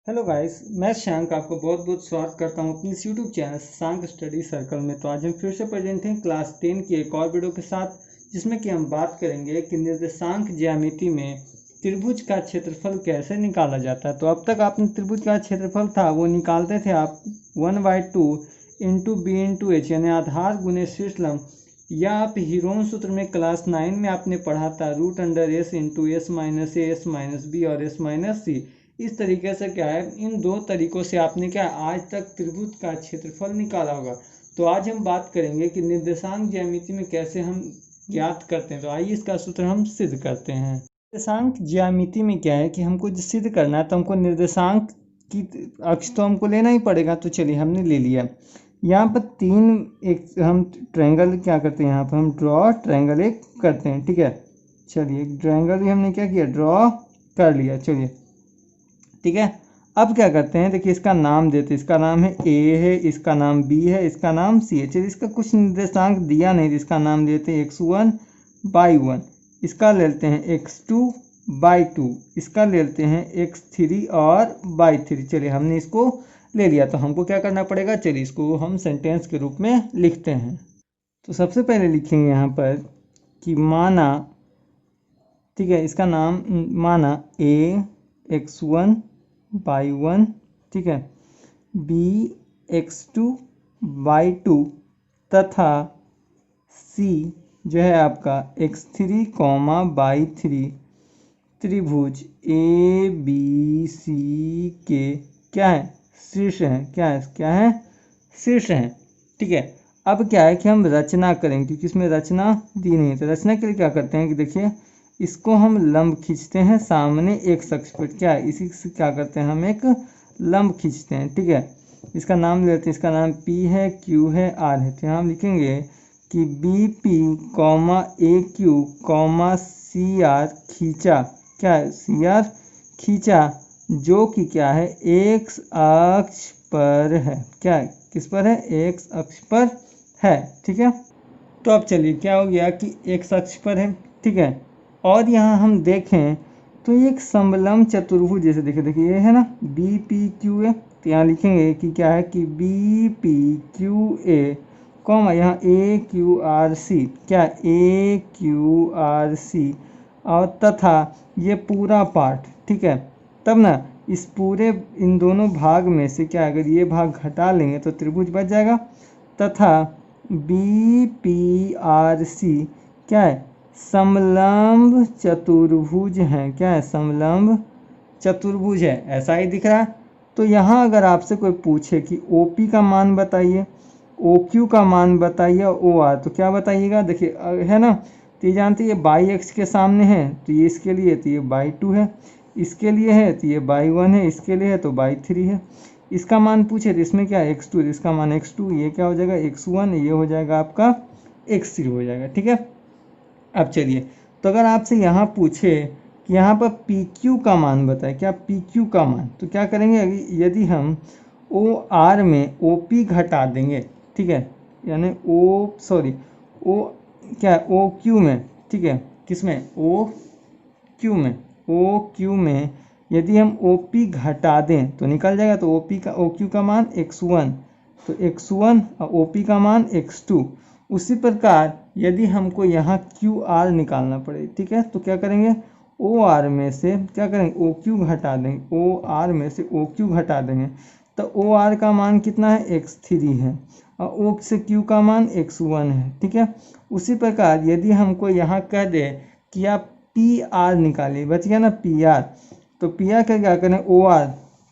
Hello guys, मैं शशांक आपको बहुत बहुत स्वागत करता हूं अपने इस YouTube channel Shashank study circle में। तो आज हम फिर से प्रेजेंट हैं क्लास 10 की एक और वीडियो के साथ, जिसमें कि हम बात करेंगे कि निर्देशांक ज्यामिति में त्रिभुज का क्षेत्रफल कैसे निकाला जाता है। तो अब तक आपने त्रिभुज का क्षेत्रफल था वो निकालते थे आप 1/2 इंटू बी इंटू एच, यानी आधार गुने शीर्ष लंब, या आप हीरोन सूत्र में क्लास 9 में आपने पढ़ा था √S into S minus A S minus B और एस माइनस सी। इस तरीके से क्या है, इन दो तरीकों से आपने क्या आज तक त्रिभुज का क्षेत्रफल निकाला होगा। तो आज हम बात करेंगे कि निर्देशांक ज्यामिति में कैसे हम ज्ञात करते हैं। तो आइए इसका सूत्र हम सिद्ध करते हैं। निर्देशांक ज्यामिति में क्या है कि हमको जो सिद्ध करना है तो हमको निर्देशांक की अक्ष तो हमको लेना ही पड़ेगा। तो चलिए हमने ले लिया। यहाँ पर एक हम ट्रायंगल क्या करते हैं, यहाँ पर हम ड्रॉ ट्रायंगल एक करते हैं। ठीक है, चलिए एक ट्रायंगल भी हमने क्या किया, ड्रॉ कर लिया। चलिए ठीक है, अब क्या करते हैं, देखिए इसका नाम देते हैं। इसका नाम है ए है, इसका नाम बी है, इसका नाम सी है। चलिए इसका कुछ निर्देशांक दिया नहीं, इसका नाम देते हैं x1/1, इसका ले लेते हैं x2/2, इसका ले लेते हैं x3 और y3। चलिए हमने इसको ले लिया। तो हमको क्या करना पड़ेगा, चलिए इसको हम सेंटेंस के रूप में लिखते हैं। तो सबसे पहले लिखेंगे यहाँ पर कि माना, ठीक है, इसका नाम माना a x1/1, ठीक है, b x2/2 तथा c जो है आपका x3, त्रिभुज ए बी सी के क्या है, शीर्ष है। क्या है शीर्ष है। ठीक है, अब क्या है कि हम रचना करेंगे, क्योंकि इसमें रचना दी नहीं है। तो रचना के लिए क्या करते हैं कि देखिए इसको हम लंब खींचते हैं सामने एक अक्ष पर। क्या है, इसी से क्या करते हैं, हम एक लंब खींचते हैं। ठीक है, इसका नाम लेते हैं, इसका नाम P है, Q है, R है। तो यहाँ हम लिखेंगे कि BP, AQ, CR खींचा। क्या है, CR खींचा, जो कि क्या है, x अक्ष पर है। क्या है, किस पर है, x अक्ष पर है। ठीक है, तो अब चलिए क्या हो गया कि x अक्ष पर है। ठीक है, और यहाँ हम देखें तो एक समलंब चतुर्भुज जैसे देखिए ये है ना BPQA। तो यहाँ लिखेंगे कि क्या है कि BPQA कॉमा यहाँ AQRC, क्या AQRC, और तथा ये पूरा पार्ट। ठीक है, तब ना इस पूरे इन दोनों भाग में से क्या, अगर ये भाग घटा लेंगे तो त्रिभुज बच जाएगा। तथा BPRC क्या है, समलंब चतुर्भुज है। क्या है, समलंब चतुर्भुज है, ऐसा ही दिख रहा है। तो यहाँ अगर आपसे कोई पूछे कि OP का मान बताइए, OQ का मान बताइए और OR, तो क्या बताइएगा, देखिए है ना, तो ये जानते ये बाई एक्स के सामने है तो ये इसके लिए, तो ये बाई 2 है, इसके लिए है तो ये बाई 1 है, इसके लिए है तो बाई 3 है। इसका मान पूछे तो इसमें क्या है x2, इसका मान x2, ये क्या हो जाएगा x1, ये हो जाएगा आपका x3 हो जाएगा। ठीक है, अब चलिए, तो अगर आपसे यहाँ पूछे कि यहाँ पर PQ का मान बताए, क्या PQ का मान, तो क्या करेंगे, यदि हम OR में OP घटा देंगे, ठीक है, यानी ओ क्या है OQ में, ठीक है, किसमें, OQ में यदि हम OP घटा दें तो निकल जाएगा। तो OQ का मान x1, तो x1 और OP का मान x2। उसी प्रकार यदि हमको यहाँ QR निकालना पड़े, ठीक है, तो क्या करेंगे, OR में से क्या करेंगे, OQ घटा देंगे, OR में से OQ घटा देंगे। तो OR का मान कितना है, x3 है, और O से Q का मान x1 है। ठीक है, उसी प्रकार यदि हमको यहाँ कह दे कि आप PR निकालिए, बच गया ना PR, तो PR का क्या करें, OR,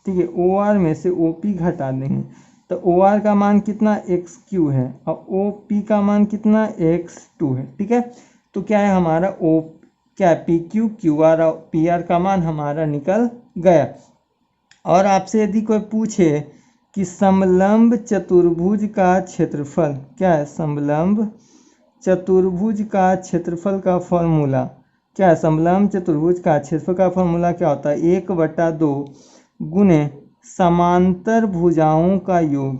ठीक है, OR में से OP घटा देंगे। तो OR का मान कितना, XQ है, और OP का मान कितना, x2 है। ठीक है, तो क्या है हमारा क्या PQ, QR और PR का मान हमारा निकल गया। और आपसे यदि कोई पूछे कि समलंब चतुर्भुज का क्षेत्रफल, क्या है, समलंब चतुर्भुज का क्षेत्रफल का फॉर्मूला, क्या है, समलंब चतुर्भुज का क्षेत्रफल का फॉर्मूला क्या होता है, 1/2 गुने समांतर भुजाओं का योग।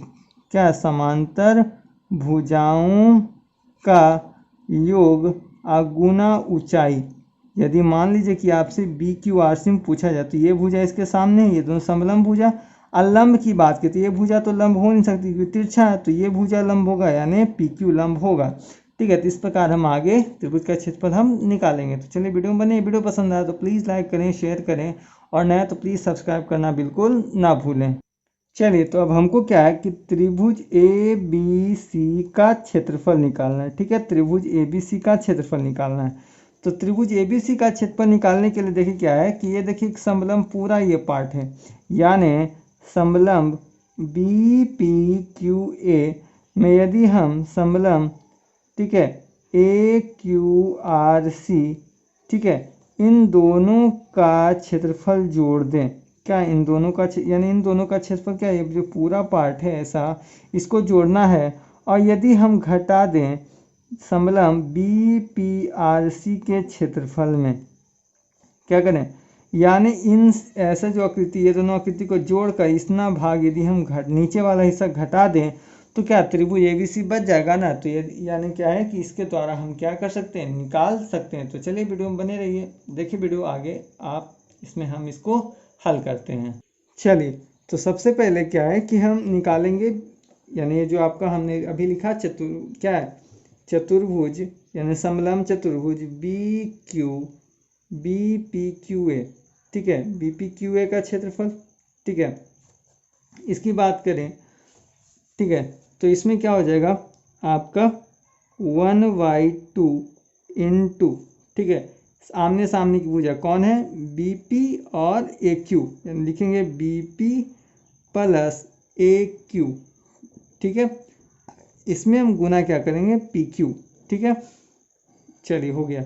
क्या है, समांतर भुजाओं का योग गुना ऊंचाई, यदि मान लीजिए कि आपसे बी क्यू आर सी में पूछा जाए तो ये भुजा इसके सामने है, ये दोनों समलंब भुजा। और लंब की बात करें तो ये भुजा तो लंब हो नहीं सकती क्योंकि तिरछा है, तो ये भुजा लंब होगा यानी पी क्यू लंब होगा। ठीक है, तो इस प्रकार हम आगे त्रिभुज का क्षेत्रफल हम निकालेंगे। तो चलिए वीडियो में बने, वीडियो पसंद आया तो प्लीज़ लाइक करें, शेयर करें, और नया तो प्लीज़ सब्सक्राइब करना बिल्कुल ना भूलें। चलिए, तो अब हमको क्या है कि त्रिभुज ए बी सी का क्षेत्रफल निकालना है। ठीक है, त्रिभुज ए बी सी का क्षेत्रफल निकालना है। तो त्रिभुज ए बी सी का क्षेत्रफल निकालने के लिए देखिए क्या है कि ये देखिए समलंब पूरा ये पार्ट है, यानी समलंब बी पी क्यू ए में यदि हम समलंब, ठीक है, ए क्यू आर सी, ठीक है, इन दोनों का क्षेत्रफल जोड़ दें। क्या इन दोनों का यानी इन दोनों का क्षेत्रफल क्या है, जो पूरा पार्ट है ऐसा, इसको जोड़ना है। और यदि हम घटा दें समलंब बी पी आर सी के क्षेत्रफल में, क्या करें, यानी इन ऐसा जो आकृति, ये दोनों आकृति को जोड़कर इतना भाग यदि हम नीचे वाला हिस्सा घटा दें तो क्या त्रिभुज एबीसी बच जाएगा ना। तो ये यानी क्या है कि इसके द्वारा हम क्या कर सकते हैं, निकाल सकते हैं। तो चलिए वीडियो में बने रहिए, देखिए वीडियो आगे आप इसमें हम इसको हल करते हैं। चलिए, तो सबसे पहले क्या है कि हम निकालेंगे, यानी ये जो आपका हमने अभी लिखा क्या है, चतुर्भुज यानी समलंब चतुर्भुज B Q B P Q A, ठीक है, बी पी क्यू ए का क्षेत्रफल। ठीक है, इसकी बात करें, ठीक है, तो इसमें क्या हो जाएगा आपका 1/2 इंटू, ठीक है, आमने सामने की भुजा कौन है, बी पी और ए क्यू, यानी लिखेंगे बी पी प्लस ए क्यू। ठीक है, इसमें हम गुना क्या करेंगे, पी क्यू। ठीक है, चलिए हो गया।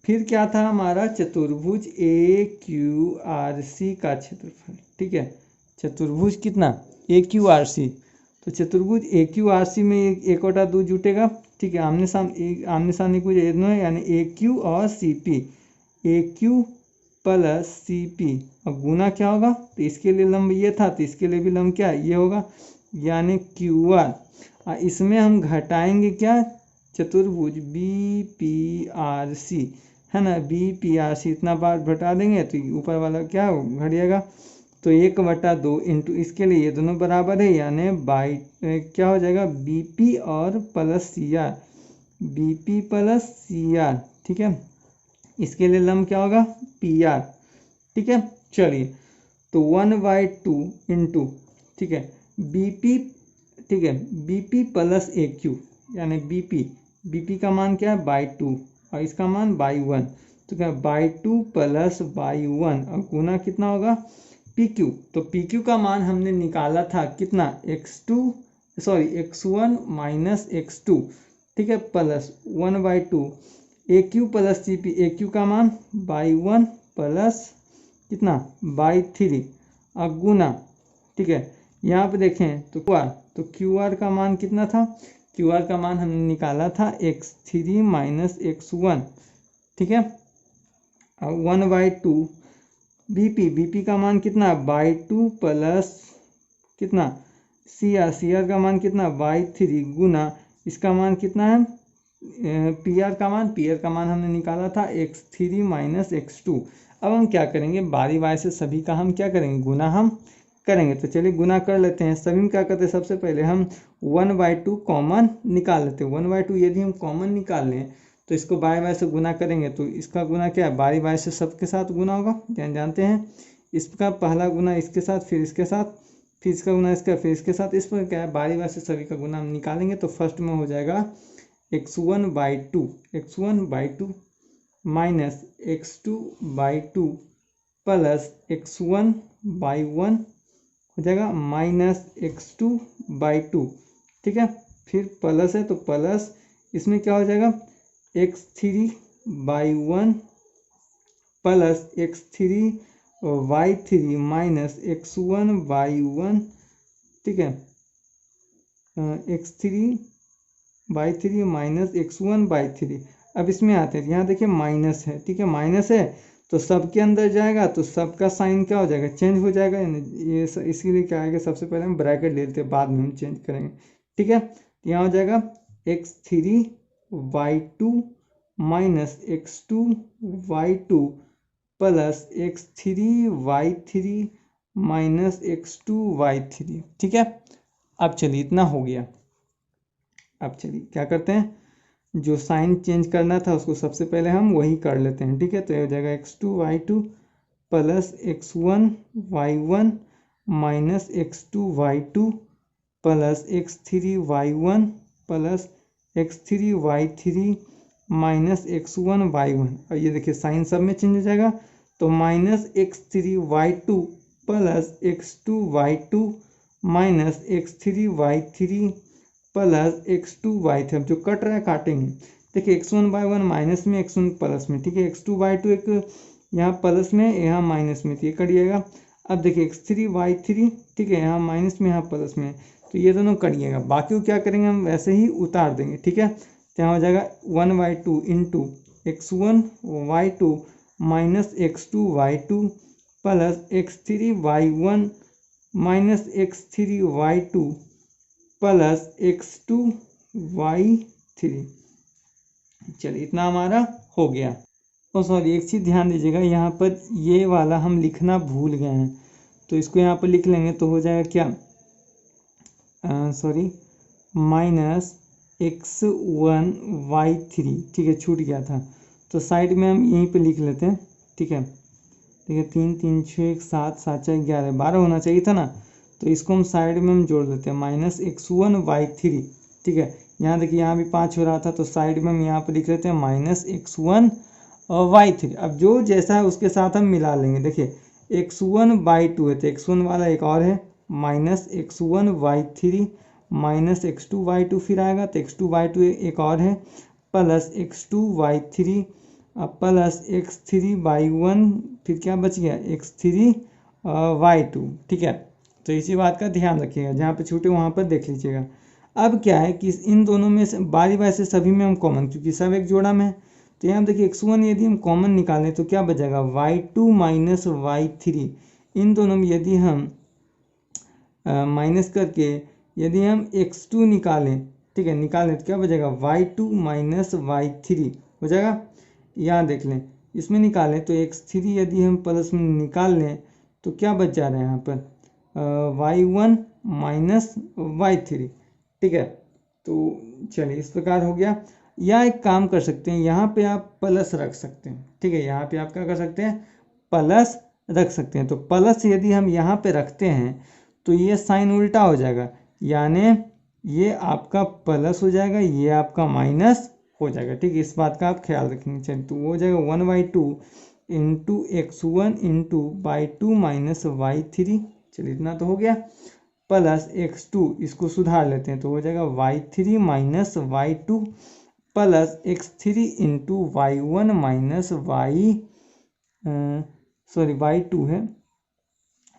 फिर क्या था हमारा, चतुर्भुज ए क्यू आर सी का क्षेत्रफल। ठीक है, चतुर्भुज कितना, ए क्यू आर सी, तो चतुर्भुज ए क्यू आर सी में एक वटा 2 जुटेगा। ठीक है, आमने सामने कुछ है, यानी ए क्यू और सी पी, ए क्यू प्लस सी पी, और गुना क्या होगा, तो इसके लिए लंब ये था तो इसके लिए भी लंब क्या ये होगा, यानी क्यू आर। इसमें हम घटाएंगे क्या, चतुर्भुज बी पी आर सी, है ना, बी पी आर सी इतना बार घटा देंगे तो ऊपर वाला क्या घट जाएगा, तो 1/2 इंटू, इसके लिए ये दोनों बराबर है, यानी बाई क्या हो जाएगा, बी पी और plus C R, B P plus C R. ठीक है, इसके लिए लंब क्या होगा, पी आर। ठीक है, चलिए, तो 1/2 इंटू, ठीक है, बी पी, ठीक है, बी पी प्लस ए क्यू, यानी बी पी का मान क्या है, /2, और इसका मान /1, तो क्या /2 प्लस /1, और गुना कितना होगा, पी क्यू। तो पी क्यू का मान हमने निकाला था कितना, x1 माइनस x2, ठीक है, प्लस 1/2 ए क्यू प्लस सी पी, ए क्यू का मान /1 प्लस कितना /3, और गुना, ठीक है, यहाँ पे देखें तो क्यू आर का मान कितना था, क्यू आर का मान हमने निकाला था x3 माइनस x1। ठीक है, और 1/2 बी पी का मान कितना, /2 प्लस कितना सी आर का मान कितना, /3, गुना इसका मान कितना है, पी आर का मान हमने निकाला था x3 माइनस x2। अब हम क्या करेंगे, बारी बारी से सभी का हम क्या करेंगे, गुना हम करेंगे। तो चलिए गुना कर लेते हैं। सभी में क्या करते हैं, सबसे पहले हम 1/2 कॉमन निकाल लेते हैं। 1/2 यदि हम कॉमन निकाल लें तो इसको बारी बारी से गुना करेंगे, तो इसका गुना क्या है, बारी बारी से सबके साथ गुना होगा, जानते हैं। इसका पहला गुना इसके साथ, फिर इसके साथ, फिर इसका गुना इसका, फिर इसके साथ, इस पर क्या है, बारी बारी से सभी का गुना हम निकालेंगे। तो फर्स्ट में हो जाएगा x1/2 minus x2/2 plus x1/1 हो जाएगा माइनस x2/2। ठीक है, फिर प्लस है तो प्लस इसमें क्या हो जाएगा, x3/1 plus x3/3 minus x1/1। ठीक है, x3/3 माइनस x1/3। अब इसमें आते हैं, यहाँ देखिए माइनस है, ठीक है, माइनस है तो सबके अंदर जाएगा तो सबका साइन क्या हो जाएगा, चेंज हो जाएगा। ये इसीलिए क्या आएगा, सबसे पहले हम ब्रैकेट ले लेते हैं, बाद में हम चेंज करेंगे। ठीक है, यहाँ हो जाएगा x3/2 minus x2 y2 plus x3 y3 minus x2 y3। ठीक है, अब चलिए इतना हो गया। अब चलिए क्या करते हैं, जो साइन चेंज करना था उसको सबसे पहले हम वही कर लेते हैं। ठीक है, तो ये हो जाएगा x2 y2 plus x1 y1 minus x2 y2 plus x3 y1 plus x3 y3 minus x1 y1। और ये देखिए साइन सब में चेंज हो जाएगा, तो minus x3 y2 plus x2 y2 minus x3 y3 plus x2 y3। अब जो कट रहा है काटेंगे, देखिए x1 y1 माइनस में, x1 प्लस में। ठीक है, x2 y2 एक यहाँ प्लस में यहाँ माइनस में, तो ये कटिएगा। अब देखिए x3 y3, ठीक है, यहाँ माइनस में यहाँ प्लस में, तो ये दोनों कटिएगा। बाकी को क्या करेंगे हम वैसे ही उतार देंगे। ठीक है, तो यहाँ हो जाएगा 1y2 into x1y2 minus x2y2 plus x3y1 minus x3y2 plus x2y3। चलिए इतना हमारा हो गया। और सॉरी एक चीज़ ध्यान दीजिएगा, यहाँ पर ये वाला हम लिखना भूल गए हैं, तो इसको यहाँ पर लिख लेंगे तो हो जाएगा क्या, सॉरी माइनस x1y3। ठीक है, छूट गया था, तो साइड में हम यहीं पे लिख लेते हैं। ठीक है, 3 3 6 1 7 7 4 11 12 होना चाहिए था ना, तो इसको हम साइड में हम जोड़ देते हैं माइनस x1y3। ठीक है, यहाँ देखिए यहाँ भी 5 हो रहा था, तो साइड में हम यहाँ पर लिख लेते हैं माइनस x1y3। अब जो जैसा है उसके साथ हम मिला लेंगे। देखिए x1/2 है, तो x1 वाला एक और है, माइनस x1y3 माइनस x2y2 फिर आएगा, तो x2y2 एक और है, प्लस x2y3 प्लस x3y1, फिर क्या बच गया x3y2। ठीक है, तो इसी बात का ध्यान रखिएगा, जहाँ पे छूटे वहाँ पर देख लीजिएगा। अब क्या है कि इन दोनों में से बारी बारी से सभी में हम कॉमन, क्योंकि सब एक जोड़ा में है, तो यहाँ देखिए x1 यदि हम कॉमन निकालें तो क्या बचेगा y2 माइनस y3। इन दोनों में यदि हम माइनस करके यदि हम x2 निकालें, ठीक है, निकालें तो क्या बचेगा y2 माइनस y3 हो जाएगा। यहाँ देख लें, इसमें निकालें तो x3 यदि हम प्लस में निकाल लें तो क्या बच जा रहा है यहाँ पर y1 माइनस y3। ठीक है, तो चलिए इस प्रकार हो गया। या एक काम कर सकते हैं, यहाँ पे आप प्लस रख सकते हैं। ठीक है, यहाँ पे आप क्या कर सकते हैं, प्लस रख सकते हैं। तो प्लस यदि हम यहाँ पे रखते हैं तो ये साइन उल्टा हो जाएगा, यानी ये आपका प्लस हो जाएगा, ये आपका माइनस हो जाएगा। ठीक है, इस बात का आप ख्याल रखेंगे। चलिए, तो वो हो जाएगा 1/2 into x1 into y2 minus y3। चलिए इतना तो हो गया, प्लस x2, इसको सुधार लेते हैं तो हो जाएगा y3 minus y2 plus x3 into y1 minus y2 है,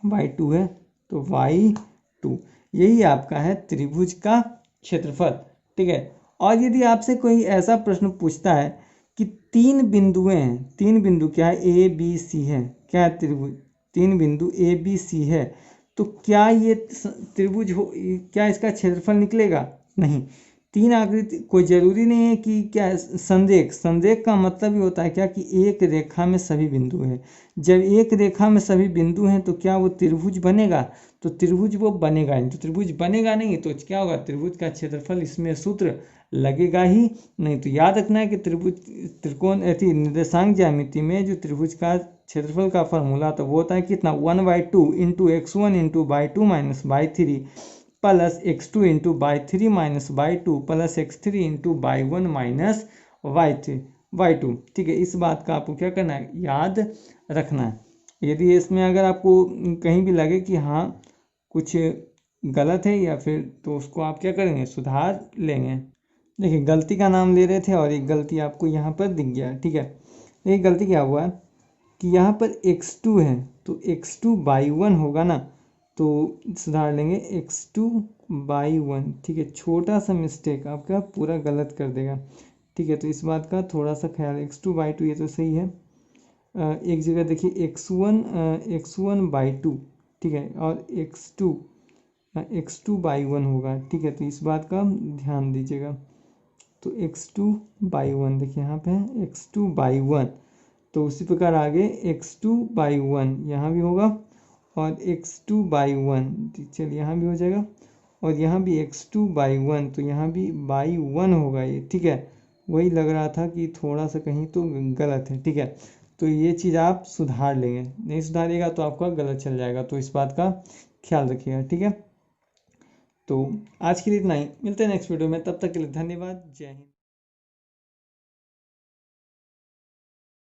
y2 है, तो y2 यही आपका है त्रिभुज का क्षेत्रफल। ठीक है, और यदि आपसे कोई ऐसा प्रश्न पूछता है कि 3 बिंदुएं हैं, 3 बिंदु क्या है, ए बी सी है, क्या है त्रिभुज, 3 बिंदु ए बी सी है, तो क्या ये त्रिभुज हो, क्या इसका क्षेत्रफल निकलेगा? नहीं। 3 आकृति, कोई ज़रूरी नहीं है कि क्या संरेख, संरेख का मतलब ही होता है क्या कि एक रेखा में सभी बिंदु हैं। जब एक रेखा में सभी बिंदु हैं तो क्या वो त्रिभुज बनेगा? तो त्रिभुज वो बनेगा नहीं। तो त्रिभुज बनेगा नहीं तो क्या होगा, त्रिभुज का क्षेत्रफल इसमें सूत्र लगेगा ही नहीं। तो याद रखना है कि त्रिभुज, त्रिकोण ऐसी निर्देशांक ज्यामिति में जो त्रिभुज का क्षेत्रफल का फॉर्मूला तो वो होता है कितना, 1/2 into x1 into y2 minus y3 plus x2 into y3 minus y2 plus x3 into y1 minus y2। ठीक है, इस बात का आपको क्या करना है, याद रखना है। यदि इसमें अगर आपको कहीं भी लगे कि हाँ कुछ गलत है या फिर, तो उसको आप क्या करेंगे, सुधार लेंगे। देखिए गलती का नाम ले रहे थे और एक गलती आपको यहाँ पर दिख गया। ठीक है, एक गलती क्या हुआ कि यहाँ पर x2 है तो x2/1 होगा ना, तो सुधार लेंगे x2/1। ठीक है, छोटा सा मिस्टेक आपका पूरा गलत कर देगा। ठीक है, तो इस बात का थोड़ा सा ख्याल, x2/2 ये तो सही है। एक जगह देखिए x1/2, ठीक है, और x2/1 होगा। ठीक है, तो इस बात का ध्यान दीजिएगा। तो x2/1 देखिए यहाँ पे है x2/1। तो उसी प्रकार आगे x2/1 यहाँ भी होगा और x2/1 चलिए यहाँ भी हो जाएगा और यहाँ भी x2/1 तो यहाँ भी बाई 1 होगा ये, ठीक है। वही लग रहा था कि थोड़ा सा कहीं तो गलत है, ठीक है। तो ये चीज़ आप सुधार लेंगे, नहीं सुधारिएगा तो आपका गलत चल जाएगा, तो इस बात का ख्याल रखिएगा, ठीक है। तो आज के लिए इतना ही, मिलते हैं नेक्स्ट वीडियो में, तब तक के लिए धन्यवाद, जय हिंद।